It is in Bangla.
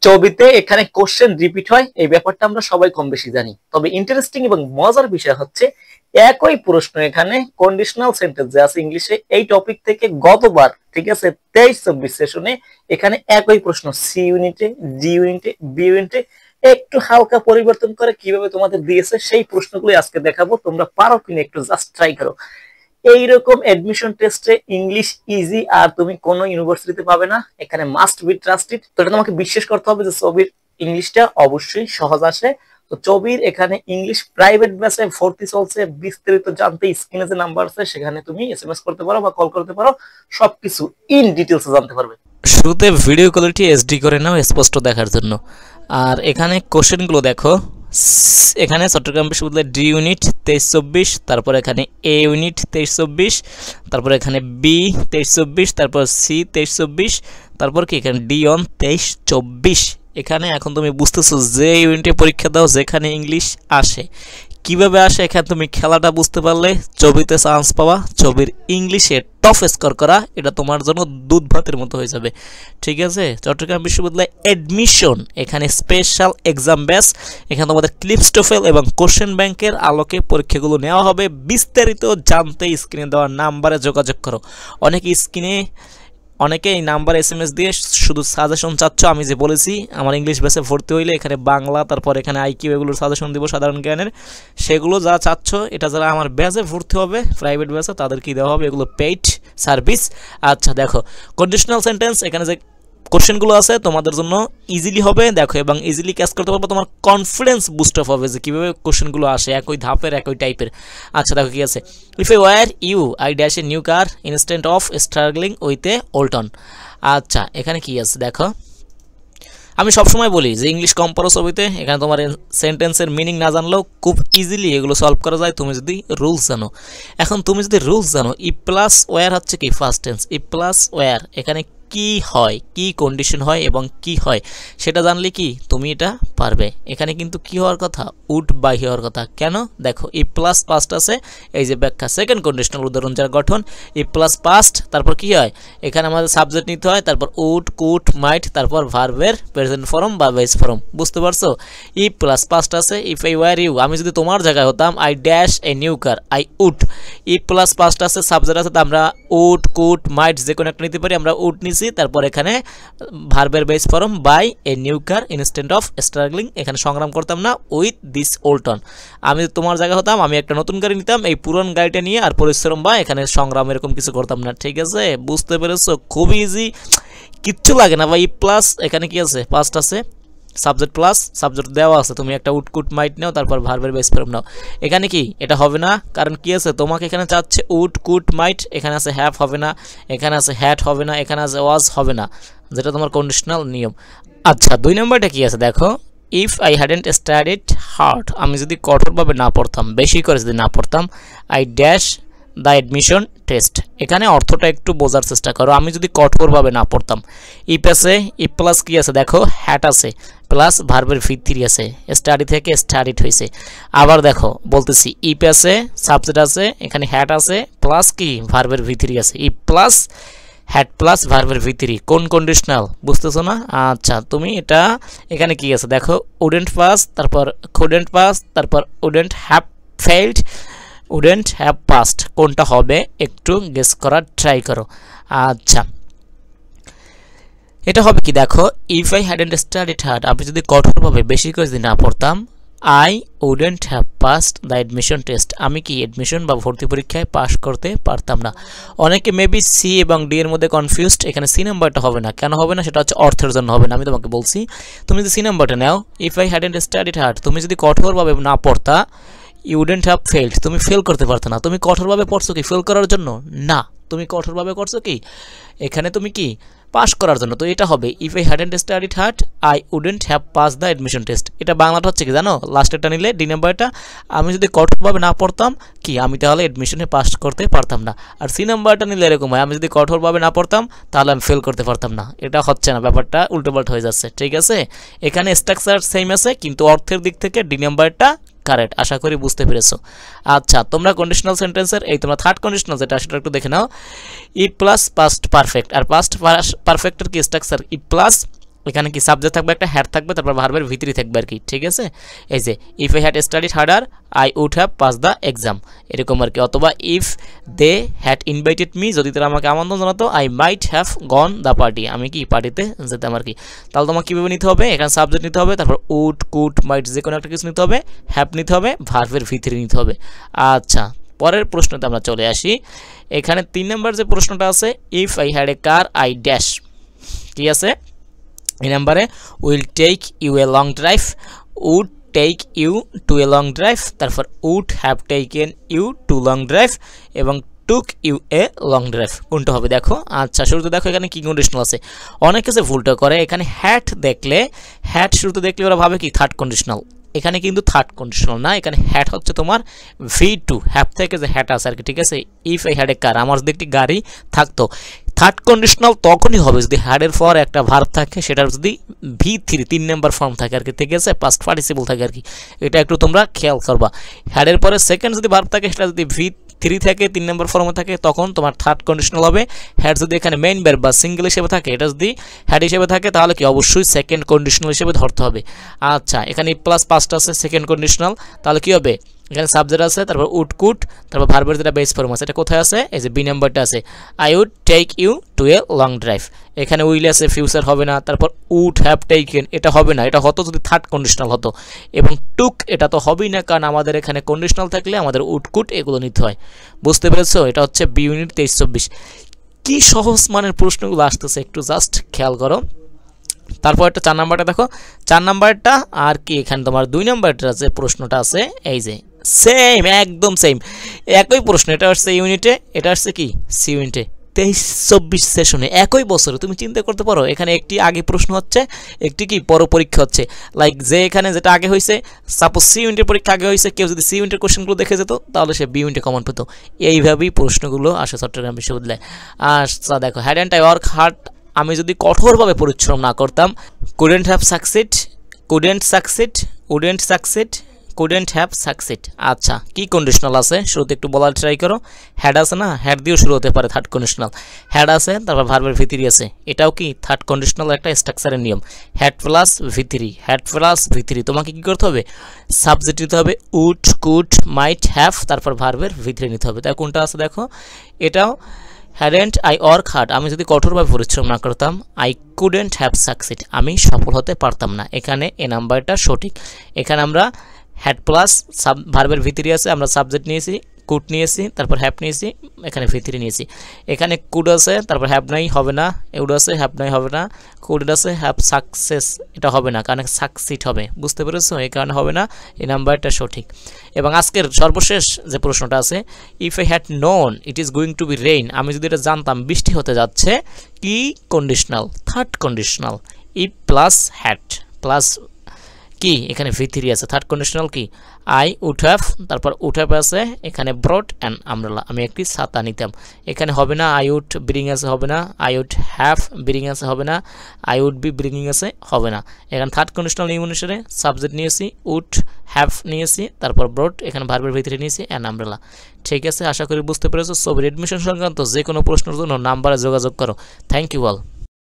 ছবিতে এখানে কোশ্চেন রিপিট হয়, এই ব্যাপারটা আমরা সবাই কম বেশি জানি। তবে ইন্টারেস্টিং এবং মজার বিষয় হচ্ছে একই প্রশ্ন এখানে কন্ডিশনাল সেন্টেন্সে আছে ইংলিশে, এই টপিক থেকে গতবার, ঠিক আছে, 23-24 সেশনে এখানে একই প্রশ্ন সি ইউনিটে, ডি ইউনিটে, বি ইউনিটে একটু হালকা পরিবর্তন করে কিভাবে তোমাদের দিয়েছে সেই প্রশ্নগুলো আজকে দেখাবো। তোমরা পারো কিনা একটু জাস্ট ট্রাই করো। এইরকম এডমিশন টেস্টে ইংলিশ ইজি আর তুমি কোন ইউনিভার্সিটিতে পাবে না, এখানে মাস্ট বি ট্রাস্টেড। তো এটা তোমাকে বিশ্বাস করতে হবে যে ছবির ইংলিশটা অবশ্যই সহজ আসে। তো ছবির এখানে ইংলিশ প্রাইভেট ব্যাচে ভর্তি চলছে, বিস্তারিত জানতে স্ক্রিনে যে নাম্বার আছে সেখানে তুমি এসএমএস করতে পারো বা কল করতে পারো, সবকিছু ইন ডিটেইলসে জানতে পারবে। শুরুতে ভিডিও কোয়ালিটি এইচডি করে নাও স্পষ্ট দেখার জন্য। আর এখানে কোশ্চেনগুলো দেখো, এখানে চট্টগ্রাম বিশ্ববিদ্যালয়ের ডি ইউনিট 23-24, তারপর এখানে এ ইউনিট 23-24, তারপর এখানে বি 23-24, তারপর সি 23-24, তারপর কি এখানে ডি অন 23-24। এখানে এখন তুমি বুঝতেছো যে ইউনিটে পরীক্ষা দাও যেখানে ইংলিশ আসে কিভাবে আসে, এখানে তুমি খেলাটা বুঝতে পারলে ছবিতে চান্স পাওয়া, ছবির ইংলিশে টপ স্কোর করা, এটা তোমার জন্য দুধ ভাতের মতো হয়ে যাবে। ঠিক আছে, চট্টগ্রাম বিশ্ববিদ্যালয় এডমিশন এখানে স্পেশাল এক্সাম ব্যাচ, এখানে তোমাদের ক্লিপস টোফেল এবং কোশ্চেন ব্যাংকের আলোকে পরীক্ষাগুলো নেওয়া হবে। বিস্তারিত জানতে স্ক্রিনে দেওয়া নাম্বারে যোগাযোগ করো। অনেকে এই নাম্বার এসএমএস দিয়ে শুধু সাজেশন চাচ্ছ। আমি যে বলেছি আমার ইংলিশ ব্যাচে ভর্তি হইলে এখানে বাংলা, তারপর এখানে আইকিউ, এগুলোর সাজেশন দিব সাধারণ জ্ঞানের, সেগুলো যা চাচ্ছ এটা যারা আমার ব্যাচে ভর্তি হবে প্রাইভেট ব্যাচে তাদেরকে দেওয়া হবে, এগুলো পেইড সার্ভিস। আচ্ছা দেখো, কন্ডিশনাল সেন্টেন্স এখানে যে কোশ্চেনগুলো আছে তোমাদের জন্য ইজিলি হবে, দেখো, এবং ইজিলি ক্যাচ করতে পারবো। তোমার কনফিডেন্স বুস্ট আপ হবে যে কীভাবে কোশ্চেনগুলো আসে, একই ধাপের একই টাইপের। আচ্ছা দেখো কি আছে, if I were you I dash a new car instead of struggling with a old one. আচ্ছা এখানে কি আছে দেখো, আমি সবসময় বলি যে ইংলিশ কম পড়ো ছবিতে, এখানে তোমার সেন্টেন্সের মিনিং না জানলেও খুব ইজিলি এগুলো সলভ করা যায় তুমি যদি রুলস জানো। এখন তুমি যদি রুলস জানো, ই প্লাস ওয়ার হচ্ছে কি ফার্স্ট টেন্স, ই প্লাস ওয়ার এখানে কি হয়, কি কন্ডিশন হয় এবং কি হয় সেটা জানলে কি তুমি এটা পারবে। এখানে কিন্তু কি হওয়ার কথা, উড বাই হওয়ার কথা। কেন দেখো, ই প্লাস পাস্ট আছে, এই যে ব্যাখ্যা সেকেন্ড কন্ডিশনাল উদাহরণ যার গঠন, ই প্লাস পাস্ট, তারপর কি হয় এখানে আমাদের সাবজেক্ট নিতে হয়, তারপর উড, কুড, মাইট, তারপর ভার্বের প্রেজেন্ট ফর্ম বা বেস ফর্ম। বুঝতে পারছো? ই প্লাস পাস্ট আছে, ইফ আই ওয়ার ইউ, আমি যদি তোমার জায়গায় হতাম, I dash a new car, I would. ই প্লাস পাস্ট আছে, সাবজেক্ট আছে, আমরা উড, কুড, মাইট যে কোনো একটা নিতে পারি, আমরা উড নিছি। তারপর এখানে ভার্বের base form buy a new car instead of struggling, এখানে সংগ্রাম করতাম না উইথ দিস ওল্ড অন। আমি তোমার জায়গা হতাম, আমি একটা নতুন গাড়ি নিতাম, এই পুরন গাড়িটা নিয়ে আর পরিশ্রম বা এখানে সংগ্রাম এরকম কিছু করতাম না। ঠিক আছে, বুঝতে পেরেছো? খুবই ইজি, কিচ্ছু লাগে না ভাই। ই প্লাস এখানে কি আছে, পাস্ট আছে, সাবজেক্ট প্লাস সাবজেক্ট দেওয়া আছে, তুমি একটা উড, কুড, মাইট নাও, তারপর ভার্বের বেস ফর্ম নাও। এখানে কি এটা হবে না, কারণ কি আছে তোমাকে এখানে চাচ্ছে উড, কুড, মাইট, এখানে আছে হ্যাভ হবে না, এখানে আছে হ্যাড হবে না, এখানে আছে ওয়াজ হবে না, যেটা তোমার কন্ডিশনাল নিয়ম। আচ্ছা 2 নম্বরটা কি আছে দেখো, if I hadn't studied hard, আমি যদি কঠোরভাবে না পড়তাম, বেশি করে যদি না পড়তাম, I dash the admission test. এখানে অর্থটা একটু বোঝার চেষ্টা করো, আমি যদি কঠোরভাবে না পড়তাম। ইফ আছে, ই প্লাস কি আছে দেখো, হ্যাট আছে, প্লাস ভার্বের V3 আছে, স্টাডি থেকে স্টাডিড হয়েছে। আবার দেখো বলতেছি, ইফ আছে, সাবজেক্ট আছে, এখানে হ্যাট আছে, প্লাস কি ভার্বের V3 আছে, ই প্লাস হ্যাড প্লাস ভার্বের V3, কোন কন্ডিশনাল, বুঝতেছো না? আচ্ছা তুমি এটা এখানে কি আছে দেখো, উডেন্ট পাস, তারপর কুডেন্ট পাস, তারপর wouldn't have failed, wouldn't have passed, কোনটা হবে একটু গেস করার ট্রাই করো। আচ্ছা এটা হবে কি দেখো, if I hadn't studied hard, আমি যদি কঠোরভাবে বেশি করে যদি না পড়তাম, I wouldn't have passed the admission test, আমি কি এডমিশন বা ভর্তি পরীক্ষায় পাস করতে পারতাম না। অনেকে মেবি সি এবং ডি এর মধ্যে কনফিউজড, এখানে সি নাম্বারটা হবে না। কেন হবে না সেটা হচ্ছে অর্থের জন্য হবে না, আমি তোমাকে বলছি। তুমি যদি সি নাম্বারটা নাও, if I hadn't studied hard, তুমি যদি কঠোরভাবে না পড়তা, ইউ উডেন্ট হ্যাভ ফেইলড, তুমি ফেল করতে পারতো না। তুমি কঠোরভাবে পড়ছো কি ফেল করার জন্য? না, তুমি কঠোরভাবে করছো কি এখানে তুমি কি পাস করার জন্য। তো এটা হবে, if I hadn't studied hard I wouldn't have pass the admission test. এটা বাংলাটা হচ্ছে কি জানো, লাস্টেরটা নিলে ডি নাম্বারটা, আমি যদি কঠোরভাবে না পড়তাম কি আমি তাহলে এডমিশনে পাস করতে পারতাম না। আর সি নাম্বারটা নিলে এরকম হয়, আমি যদি কঠোরভাবে না পড়তাম তাহলে আমি ফেল করতে পারতাম না। এটা হচ্ছে না, ব্যাপারটা উল্টোপাল্টা হয়ে যাচ্ছে। ঠিক আছে, এখানে স্ট্রাকচার সেম আছে কিন্তু অর্থের দিক থেকে ডি নাম্বারটা কারেক্ট, আশা করি বুঝতে পেরেছো। আচ্ছা তোমরা কন্ডিশনাল সেন্টেন্সের এই তোমরা থার্ড কন্ডিশনাল যেটা সেটা একটু দেখে নাও। ই প্লাস পাস্ট পারফেক্ট, আর পাস্ট পারফেক্টের কি স্ট্রাকচার, ই প্লাস এখানে কি সাবজেক্ট থাকবে, একটা হ্যাড থাকবে, তারপর ভার্বের ভিতরে থাকবে আর কি, ঠিক আছে। এই যে if I had studied harder I would have pass the exam, এরকম আর কি। অথবা if they had invited me, যদি তারা আমাকে আমন্ত্রণ জানাতো, I might have gone the party, আমি কি পার্টিতে যেতাম আর কি। তাহলে তোমাকে কীভাবে নিতে হবে, এখানে সাবজেক্ট নিতে হবে, তারপর উড কুড মাইট যে কোনো একটা কিছু নিতে হবে, হ্যাভ নিতে হবে, ভার্বের ভিতরে নিতে হবে। আচ্ছা, পরের প্রশ্নতে আমরা চলে আসি। এখানে 3 নম্বর যে প্রশ্নটা আছে, if I had a car I dash, কি আছে এই নাম্বারে, will take you a long drive, would take you to a long drive, তারপর would have taken you to long drive এবং took you a long drive, কোনটা হবে দেখো। আচ্ছা, শুরুতে দেখো এখানে কি কন্ডিশনাল আছে, অনেকে যে ভুলটা করে এখানে হ্যাড দেখলে, হ্যাড শুরুতে দেখলে ওরা ভাবে কি থার্ড কন্ডিশনাল, এখানে কিন্তু থার্ড কন্ডিশনাল না, এখানে হ্যাড হচ্ছে তোমার V2, হ্যাভ থেকে যে হ্যাড আছে আর কি, ঠিক আছে। ইফ আই হ্যাড এ কার, আমার যদি একটি গাড়ি থাকতো, থার্ড কন্ডিশনাল তখনই হবে যদি হ্যাডের পর একটা ভার্ব থাকে, সেটার যদি V3 3 নাম্বার ফর্ম থাকে আর কি, ঠিক আছে, পাস্ট পার্টিসিপল থাকে আর কি, এটা একটু তোমরা খেয়াল করবা। হ্যাডের পরে সেকেন্ড যদি ভার্ব থাকে, সেটা যদি V3 থাকে 3 নম্বর ফর্মে থাকে, তখন তোমার থার্ড কন্ডিশনাল হবে। হ্যাড যদি এখানে মেইন ভার্ব বা সিঙ্গেল হিসেবে থাকে, এটা যদি হ্যাড হিসেবে থাকে তাহলে কি অবশ্যই সেকেন্ড কন্ডিশনাল হিসেবে ধরতে হবে। আচ্ছা, এখানে প্লাস পাঁচটা আছে সেকেন্ড কন্ডিশনাল, তাহলে কি হবে, এখানে সাবজেক্ট আছে, তারপর উড কুড, তারপর ভার্বের যেটা বেস ফর্ম আছে, এটা কোথায় আছে, এই যে বি নাম্বারটা আছে, I would take you to a long drive. এখানে উইল আছে, ফিউচার হবে না, তারপর উড হ্যাভ টেকেন, এটা হবে না, এটা হতো যদি থার্ড কন্ডিশনাল হতো, এবং টুক এটা তো হবেই না, কারণ আমাদের এখানে কন্ডিশনাল থাকলে আমাদের উড কুড এগুলো নিতে হয়। বুঝতে পেরেছো, এটা হচ্ছে বি ইউনিট 23-24। কি সহজ মানের প্রশ্নগুলো আসতেছে, একটু জাস্ট খেয়াল করো। তারপর একটা 4 নাম্বারটা দেখো, 4 নাম্বারটা আর কি, এখানে তোমার 2 নাম্বারটা যে প্রশ্নটা আছে, এই যে সেম, একদম সেম একই প্রশ্ন, এটা আসছে ইউনিটে, এটা আসছে কি সি ইউনিটে, 23-24 সেশনে একই বছরে। তুমি চিন্তা করতে পারো, এখানে একটি আগে প্রশ্ন হচ্ছে, একটি কি পর পরীক্ষা হচ্ছে, লাইক যে এখানে যেটা আগে হয়েছে, সাপোজ সি ইউনিটের পরীক্ষা আগে হয়েছে, কেউ যদি সি ইউনিটের কোশ্চেনগুলো দেখে যেত, তাহলে সে বি ইউনিটে কমন পেত। এইভাবেই প্রশ্নগুলো আসে চট্টগ্রাম বিশ্ববিদ্যালয়ে। আচ্ছা দেখো, had and I work hard, আমি যদি কঠোরভাবে পরিশ্রম না করতাম, couldn't have succeed, couldn't succeed, wouldn't succeed, couldn't have succeed. আচ্ছা, কি কন্ডিশনাল আছে শুরুতে একটু বলার ট্রাই করো। হ্যাড আছে না, হ্যাড দিয়েও শুরু হতে পারে থার্ড কন্ডিশনাল, হ্যাড আছে, তারপর ভার্বের ভিতরি আছে, এটাও কি থার্ড কন্ডিশনাল একটা স্ট্রাকচারের নিয়ম, হ্যাড প্লাস ভিতরি, হ্যাড প্লাস ভিতরি। তোমাকে কি করতে হবে, সাবজেক্ট নিতে হবে, উড কুড মাইট হ্যাভ, তারপর ভার্বের ভিতরি নিতে হবে। তাই কোনটা আছে দেখো, এটাও হ্যাডেন্ট আই ওয়ার্ক হার্ড, আমি যদি কঠোরভাবে পরিশ্রম না করতাম, আই কুডেন্ট হ্যাভ সাকসিড, আমি সফল হতে পারতাম না। এখানে এ নাম্বারটা সঠিক। এখানে আমরা হ্যাড প্লাস ভার্বের ভিতরে আছে, আমরা সাবজেক্ট নিয়েছি, কুড নিয়েছি, তারপর হ্যাভ নিয়েছি, এখানে ভিতরে নিয়েছি। এখানে কুড আছে, তারপর হ্যাভ নাই, হবে না, এউড আছে, হ্যাভ নাই, হবে না, কুড আছে, হ্যাভ সাকসেস, এটা হবে না, কারণ সাকসিড হবে। বুঝতে পেরেছো, এই কারণে হবে না, এই নাম্বারটা সঠিক। এবং আজকের সর্বশেষ যে প্রশ্নটা আছে, if I had known it is going to be rain, আমি যদি এটা জানতাম বৃষ্টি হতে যাচ্ছে, কি conditional, third conditional, if plus had plus কি, এখানে ভিতরি আছে, থার্ড কন্ডিশনাল কি, আই উড হ্যাভ, তারপর উড হ্যাভ আছে, এখানে ব্রট অ্যান্ড আমব্রেলা, আমি একটি ছাতা নিতাম। এখানে হবে না, আই উড ব্রিং আছে, হবে না, আই উড হ্যাভ ব্রিং আছে, হবে না, আই উড বি ব্রিঙিং আছে, হবে না। এখানে থার্ড কন্ডিশনাল নিয়ম অনুসারে সাবজেক্ট নিয়েছি, উড হ্যাভ নিয়েছি, তারপর ব্রট, এখানে ভার্বের ভিতরে নিয়েছি অ্যান্ড আমব্রেলা। ঠিক আছে, আশা করি বুঝতে পেরেছো। সবের এডমিশন সংক্রান্ত যে কোনো প্রশ্নের জন্য নাম্বারে যোগাযোগ করো। Thank you all.